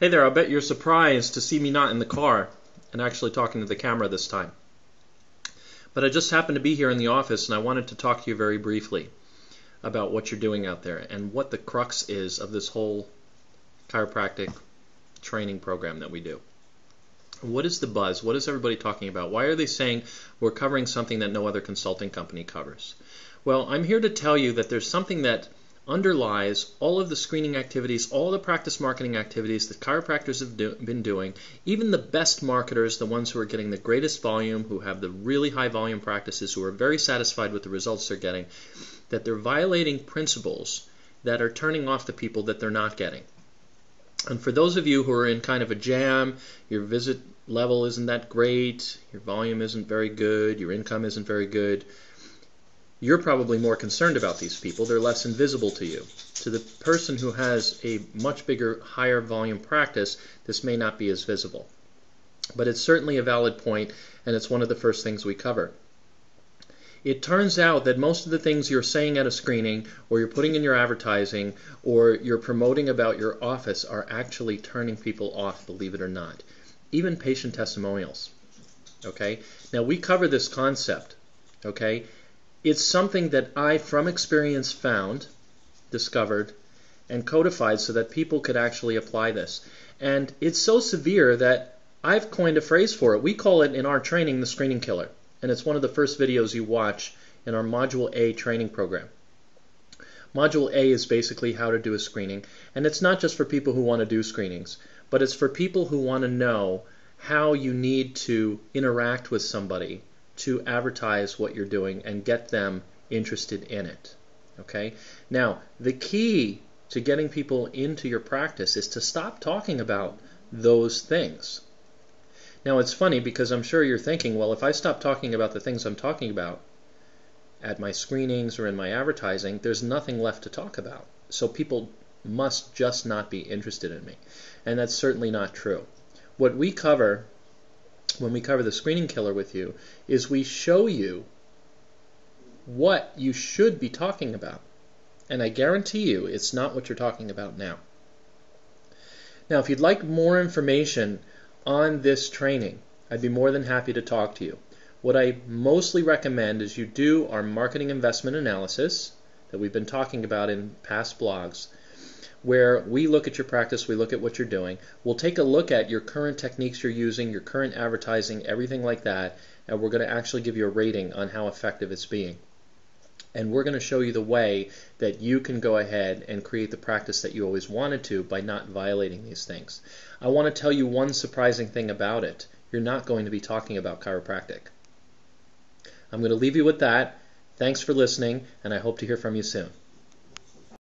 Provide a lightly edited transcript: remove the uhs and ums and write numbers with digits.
Hey there, I bet you're surprised to see me not in the car and actually talking to the camera this time. But I just happened to be here in the office and I wanted to talk to you very briefly about what you're doing out there and what the crux is of this whole chiropractic training program that we do. What is the buzz? What is everybody talking about? Why are they saying we're covering something that no other consulting company covers? Well, I'm here to tell you that there's something that underlies all of the screening activities, all the practice marketing activities that chiropractors have been doing. Even the best marketers, the ones who are getting the greatest volume, who have the really high volume practices, who are very satisfied with the results they're getting, that they're violating principles that are turning off the people that they're not getting. And for those of you who are in kind of a jam, your visit level isn't that great, your volume isn't very good, your income isn't very good, you're probably more concerned about these people. They're less invisible to you. To the person who has a much bigger, higher volume practice, this may not be as visible. But it's certainly a valid point, and it's one of the first things we cover. It turns out that most of the things you're saying at a screening, or you're putting in your advertising, or you're promoting about your office are actually turning people off, believe it or not. Even patient testimonials. Okay? Now, we cover this concept. Okay? It's something that I, from experience, found, discovered, and codified so that people could actually apply this. And it's so severe that I've coined a phrase for it. We call it in our training the screening killer. And it's one of the first videos you watch in our Module A training program. Module A is basically how to do a screening. And it's not just for people who want to do screenings, but it's for people who want to know how you need to interact with somebody to advertise what you're doing and get them interested in it. Okay? Now, the key to getting people into your practice is to stop talking about those things. Now, it's funny because I'm sure you're thinking, well, if I stop talking about the things I'm talking about at my screenings or in my advertising, there's nothing left to talk about. So people must just not be interested in me. And that's certainly not true. What we cover when we cover the screening killer with you is we show you what you should be talking about. And I guarantee you it's not what you're talking about now. Now, if you'd like more information on this training, I'd be more than happy to talk to you. What I mostly recommend is you do our marketing investment analysis that we've been talking about in past blogs, where we look at your practice, we look at what you're doing. We'll take a look at your current techniques you're using, your current advertising, everything like that, and we're going to actually give you a rating on how effective it's being. And we're going to show you the way that you can go ahead and create the practice that you always wanted to by not violating these things. I want to tell you one surprising thing about it. You're not going to be talking about chiropractic. I'm going to leave you with that. Thanks for listening, and I hope to hear from you soon.